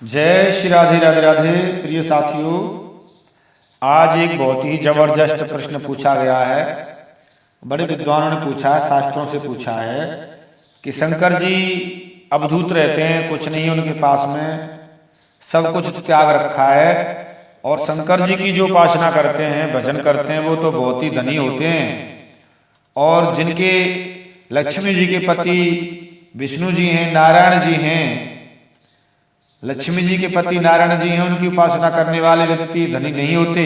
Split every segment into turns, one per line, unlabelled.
जय श्री राधे राधे राधे। प्रिय साथियों, आज एक बहुत ही जबरदस्त प्रश्न पूछा गया है। बड़े विद्वानों ने पूछा है, शास्त्रों से पूछा है कि शंकर जी अवधूत रहते हैं, कुछ नहीं उनके पास में, सब कुछ त्याग रखा है, और शंकर जी की जो उपासना करते हैं, भजन करते हैं, वो तो बहुत ही धनी होते हैं। और जिनके लक्ष्मी जी के पति विष्णु जी हैं, नारायण जी हैं, लक्ष्मी जी के पति नारायण जी हैं, उनकी उपासना करने वाले व्यक्ति धनी नहीं होते।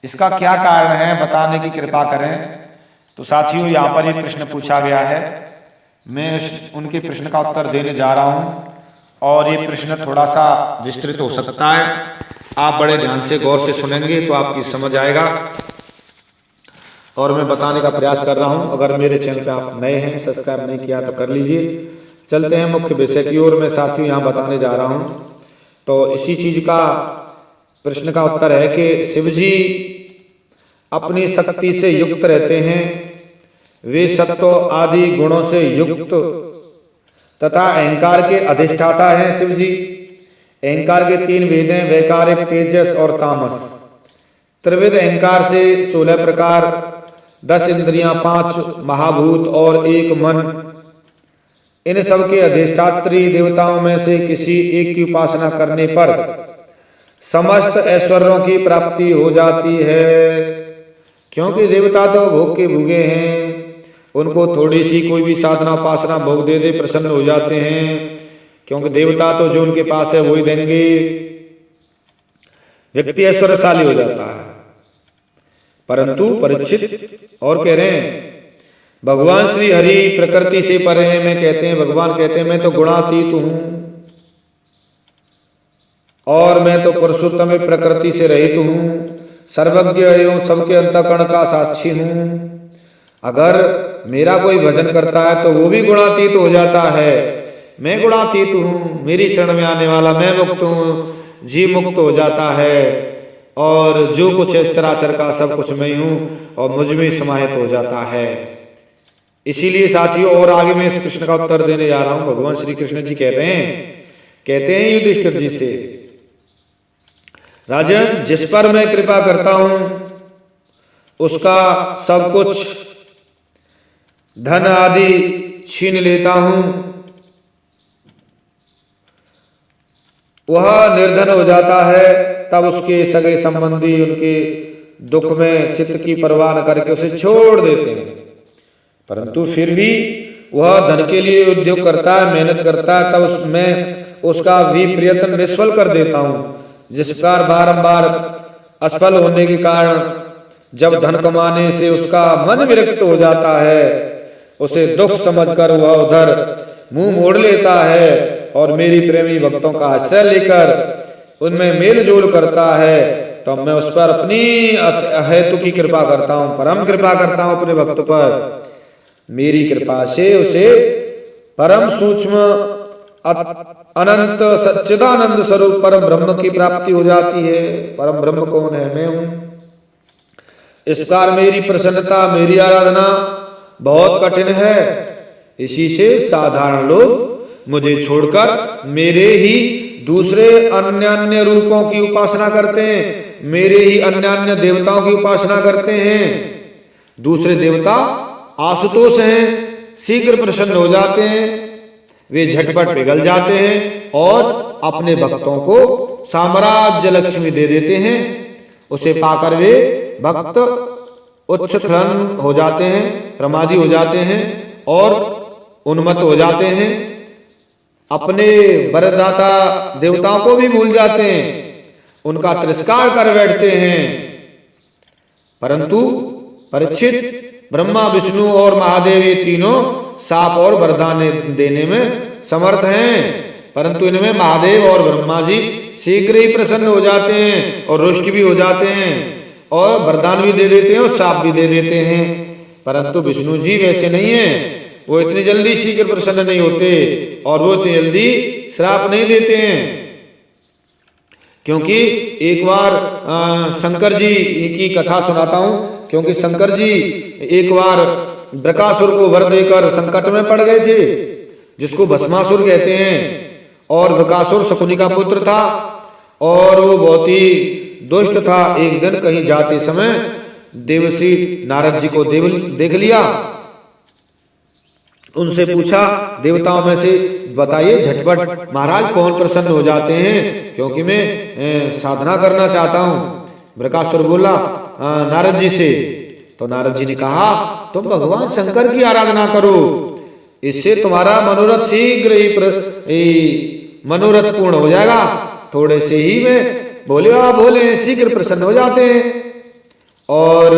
इसका क्या कारण है, बताने की कृपा करें। तो साथियों, यहाँ पर एक प्रश्न पूछा गया है, मैं उनके प्रश्न का उत्तर देने जा रहा हूँ, और ये प्रश्न थोड़ा सा विस्तृत हो सकता है। आप बड़े ध्यान से गौर से सुनेंगे तो आपकी समझ आएगा, और मैं बताने का प्रयास कर रहा हूँ। अगर मेरे चैनल पे आप नए हैं, सब्सक्राइब नहीं किया तो कर लीजिए। चलते हैं मुख्य विषय की ओर। मैं साथियों यहाँ बताने जा रहा हूँ, तो इसी चीज का प्रश्न का उत्तर है कि शिव जी अपनी शक्ति से युक्त रहते हैं। वे सत्व आदि गुणों से युक्त तथा अहंकार के अधिष्ठाता हैं। शिव जी अहंकार के तीन भेद हैं, वैकारिक, तेजस और तामस। त्रिविध अहंकार से 16 प्रकार, 10 इंद्रियां, 5 महाभूत और 1 मन। इन सब के अधिष्ठात्री देवताओं में से किसी एक की उपासना करने पर समस्त ऐश्वर्यों की प्राप्ति हो जाती है। क्योंकि देवता तो भोग के भूगे हैं, उनको थोड़ी सी कोई भी साधना उपासना भोग दे दे प्रसन्न हो जाते हैं, क्योंकि देवता तो जो उनके पास है वही देंगे। व्यक्ति ऐश्वर्यशाली हो जाता है। परंतु परीक्षित और कह रहे हैं, भगवान श्री हरि प्रकृति से परे हैं। मैं कहते हैं, भगवान कहते हैं, मैं तो गुणातीत हूं और मैं तो पुरुषोत्तम प्रकृति से रहित हूं, सर्वज्ञ एवं सबके अंतःकरण का साक्षी हूं। अगर मेरा कोई भजन करता है तो वो भी गुणातीत हो जाता है। मैं गुणातीत हूं, मेरी शरण में आने वाला मैं मुक्त हूं, जीव मुक्त हो जाता है, और जो कुछ है चराचर का सब कुछ मैं हूं और मुझ में समाहित हो जाता है। इसीलिए साथियों, और आगे मैं इस प्रश्न का उत्तर देने जा रहा हूं। भगवान श्री कृष्ण जी कहते हैं युधिष्ठिर जी से, राजन, जिस पर मैं कृपा करता हूं उसका सब कुछ धन आदि छीन लेता हूं, वह निर्धन हो जाता है। तब उसके सगे संबंधी उनके दुख में चित्त की परवाह न करके उसे छोड़ देते हैं। परंतु फिर भी वह धन के लिए उद्योग करता है, मेहनत करता है, तब मैं उसका भी प्रयत्न निष्फल कर देता हूं। जिस प्रकार बारंबार असफल होने के कारण जब धन कमाने से उसका मन विरक्त हो जाता है, उसे दुख समझकर वह उधर मुंह मोड़ लेता है और मेरी प्रेमी भक्तों का आश्रय लेकर उनमें मेल जोल करता है, तो मैं उस पर अपनी अहेतु की कृपा करता हूं, परम कृपा करता हूं अपने भक्त पर। मेरी कृपा से उसे परम सूक्ष्म अनंत सच्चिदानंद स्वरूप परम ब्रह्म की प्राप्ति हो जाती है। परम ब्रह्म कौन है? मैं हूं। इस प्रकार मेरी प्रसन्नता, मेरी आराधना बहुत कठिन है। इसी से साधारण लोग मुझे छोड़कर मेरे ही दूसरे अन्य अन्य रूपों की उपासना करते हैं, मेरे ही अन्य अन्य देवताओं की उपासना करते हैं। दूसरे देवता आशुतोष हैं, शीघ्र प्रसन्न हो जाते हैं, वे झटपट पिघल जाते हैं और अपने भक्तों को साम्राज्य लक्ष्मी दे देते हैं। उसे पाकर वे भक्त उच्छृंखल हो जाते हैं, प्रमादी हो जाते हैं और उन्मत्त हो जाते हैं। अपने वरदाता देवताओं को भी भूल जाते हैं, उनका तिरस्कार कर बैठते हैं। परंतु परीक्षित, ब्रह्मा, विष्णु और महादेव ये तीनों शाप और वरदान देने में समर्थ हैं, परंतु इनमें महादेव और ब्रह्मा जी शीघ्र ही प्रसन्न हो जाते हैं और रुष्ट भी हो जाते हैं, और वरदान भी दे देते हैं और शाप भी दे देते हैं। परंतु विष्णु जी वैसे नहीं है, वो इतनी जल्दी शीघ्र प्रसन्न नहीं होते और वो इतनी जल्दी श्राप नहीं देते हैं। क्योंकि एक बार शंकर जी की कथा सुनाता हूं, क्योंकि शंकर जी एक बार बृकासुर को वर देकर संकट में पड़ गए थे, जिसको भस्मासुर कहते हैं। और बकासुर शकुनी का पुत्र था और वो बहुत ही दुष्ट था। एक दिन कहीं जाते समय देवर्षि नारद जी को देख लिया। उनसे पूछा देवताओं में से बताइए झटपट महाराज कौन प्रसन्न हो जाते हैं, क्योंकि मैं साधना करना चाहता हूँ। बकासुर बोला नारद जी से। तो नारद जी ने कहा तुम भगवान शंकर की आराधना करो, इससे तुम्हारा मनोरथ शीघ्र ही मनोरथ पूर्ण हो जाएगा। थोड़े से ही में भोले शीघ्र प्रसन्न हो जाते हैं और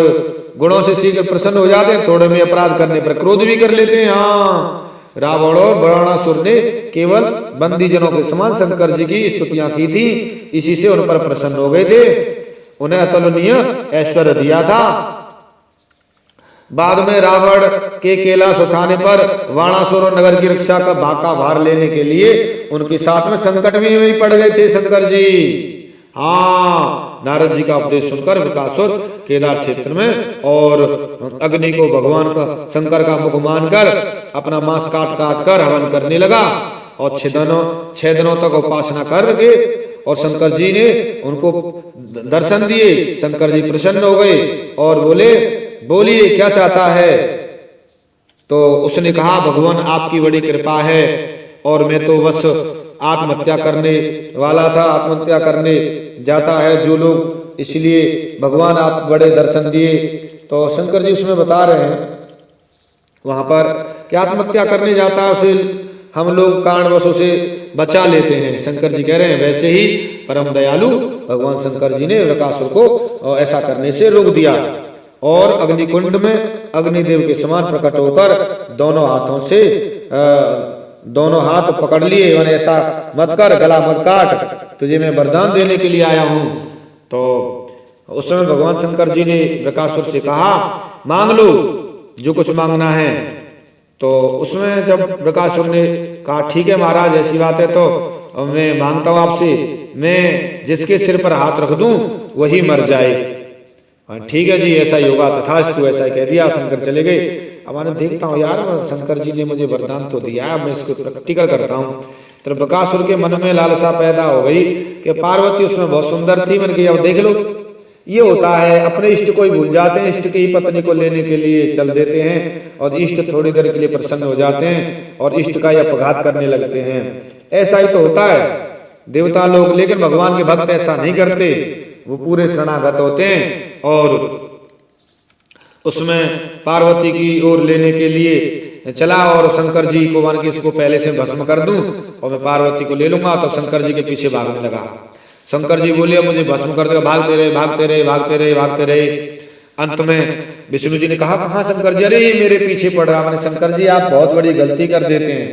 गुणों से शीघ्र प्रसन्न हो जाते हैं, थोड़े में अपराध करने पर क्रोध भी कर लेते हैं। हाँ, रावण और बराणासुर ने केवल बंदी जनों के समान शंकर जी की स्तुतियां की थी, इसी से उन पर प्रसन्न हो गए थे, उन्हें अतुलनीय ऐश्वर्य दिया था। बाद में रावण के कैलाश उठाने पर वाणासुर और नगर की रक्षा का भार लेने के लिए उनके साथ में संकट में पड़ गए थे शंकर जी। हाँ, नारद जी का उपदेश सुनकर बकासुर केदार क्षेत्र में और अग्नि को भगवान का शंकर का मुख मानकर अपना मांस काट कर हवन करने लगा और 6 दिनों तक उपासना करके और शंकर जी ने उनको दर्शन दिए। शंकर जी प्रसन्न हो गए और बोलिए क्या चाहता है। तो उसने कहा भगवान आपकी बड़ी कृपा है और मैं तो बस आत्महत्या करने वाला था, आत्महत्या करने जाता है जो लोग, इसलिए भगवान आप बड़े दर्शन दिए। तो शंकर जी उसमें बता रहे हैं वहां पर कि आत्महत्या करने जाता है उसे हम लोग कारणवश उसे बचा लेते हैं। शंकर जी कह रहे हैं वैसे ही परम दयालु भगवान शंकर जी ने बकासुर को ऐसा करने से रोक दिया और अग्निकुंड में अग्निदेव के समान प्रकट होकर दोनों हाथ पकड़ लिए, ऐसा मत कर, गला मत काट, तुझे मैं वरदान देने के लिए आया हूं। तो उस समय भगवान शंकर जी ने बकासुर से कहा मांग लो जो कुछ मांगना है। तो उसमें जब बकासुर ने कहा ठीक है महाराज ऐसी बात है तो मैं मांगता हूं आपसे, मैं जिसके सिर पर हाथ रख दूं वही मर जाए। ठीक है जी ऐसा ही होगा, तथास्तु, ऐसा ही कह दिया। शंकर चले गए। अब मैंने देखता हूँ यार शंकर जी ने मुझे वरदान तो दिया, मैं इसको प्रैक्टिकल करता हूँ। तो बकासुर के मन में लालसा पैदा हो गई कि पार्वती उसमें बहुत सुंदर थी, मैंने कहा अब देख लो। ये होता है अपने इष्ट को ही भूल जाते हैं, इष्ट की ही पत्नी को लेने के लिए चल देते हैं और इष्ट थोड़ी देर के लिए प्रसन्न हो जाते हैं और इष्ट का ही अपघात करने लगते हैं। ऐसा ही तो होता है देवता लोग, लेकिन भगवान के भक्त ऐसा नहीं करते, वो पूरे शरणागत होते हैं। और उसमें पार्वती की ओर लेने के लिए चला और शंकर जी को मान के इसको पहले से भस्म कर दूं और मैं पार्वती को ले लूंगा। तो शंकर जी के पीछे भागने लगा। शंकर जी बोले मुझे भस्म कर देगा, भागते रहे। अंत में विष्णु जी ने कहा कहाँ शंकर जी, अरे मेरे पीछे पड़ रहा। मैंने शंकर जी आप बहुत बड़ी गलती कर देते हैं,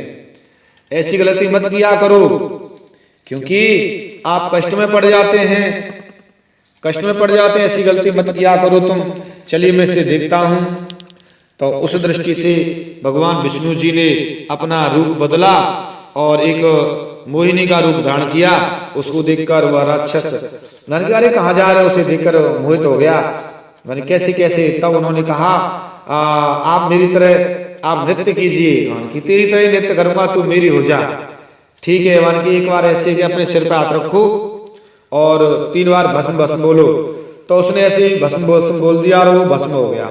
ऐसी गलती मत किया करो क्योंकि आप कष्ट में पड़ जाते हैं, ऐसी गलती मत किया करो तुम। चलिए मैं इसे देखता हूं। तो उस दृष्टि से भगवान विष्णु जी ने अपना रूप बदला और एक मोहिनी का रूप धारण किया। उसको देखकर वह राक्षस अरे कहाँ जा रहे, उसे देखकर मोहित हो गया। मैंने कैसे। तब उन्होंने कहा आप मेरी तरह आप नृत्य कीजिए, कि तेरी तरह नृत्य करूंगा तू मेरी हो जा। ठीक है, मान की एक बार ऐसे कि अपने सिर पे हाथ रखो और 3 बार भस्म बोलो। तो उसने ऐसे ही भस्म बोल दिया और वो भस्म हो गया।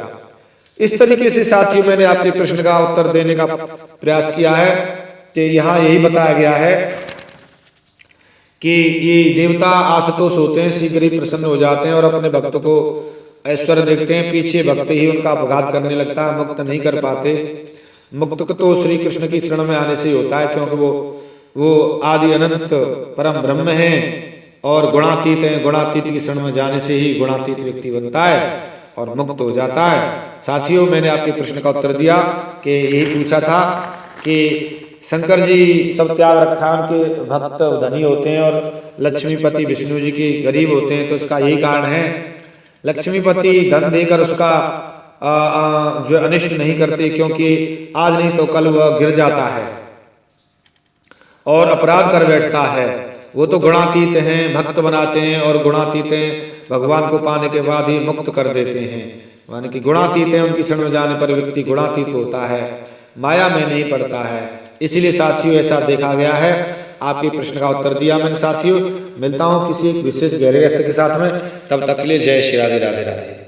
इस तरीके से साथियों मैंने आपके प्रश्न का उत्तर देने का प्रयास किया है कि यहाँ यही बताया गया है कि ये देवता आशुतोष होते हैं, शीघ्र ही प्रसन्न हो जाते हैं और अपने भक्त को ऐश्वर्य देखते हैं, पीछे भक्त ही उनका अपघात करने लगता है, मुक्त नहीं कर पाते। मुक्त तो श्री कृष्ण की शरण में आने से ही होता है, क्योंकि वो आदि अनंत परम ब्रह्म है और गुणातीत है। गुणातीत की शरण में जाने से ही गुणातीत व्यक्ति बनता है और मुक्त हो जाता है। साथियों मैंने आपके प्रश्न का उत्तर दिया कि यही पूछा था कि शंकर जी सब त्याग रखा, उनके भक्त धनी होते हैं और लक्ष्मीपति विष्णु जी के गरीब होते हैं। तो इसका यही कारण है, लक्ष्मीपति धन देकर उसका जो अनिष्ट नहीं करते, क्योंकि आज नहीं तो कल वह गिर जाता है और अपराध कर बैठता है। वो तो गुणातीत हैं, भक्त बनाते हैं और गुणातीत हैं, भगवान को पाने के बाद ही मुक्त कर देते हैं। माने कि गुणातीत हैं, उनकी शरण में जाने पर व्यक्ति गुणातीत होता है, माया में नहीं पड़ता है। इसीलिए साथियों ऐसा देखा गया है आपके प्रश्न का उत्तर दिया मैंने साथियों। मिलता हूँ किसी एक विशेष गहरे रहस्य के साथ में, तब तक के लिए जय श्री राधे राधे राधे।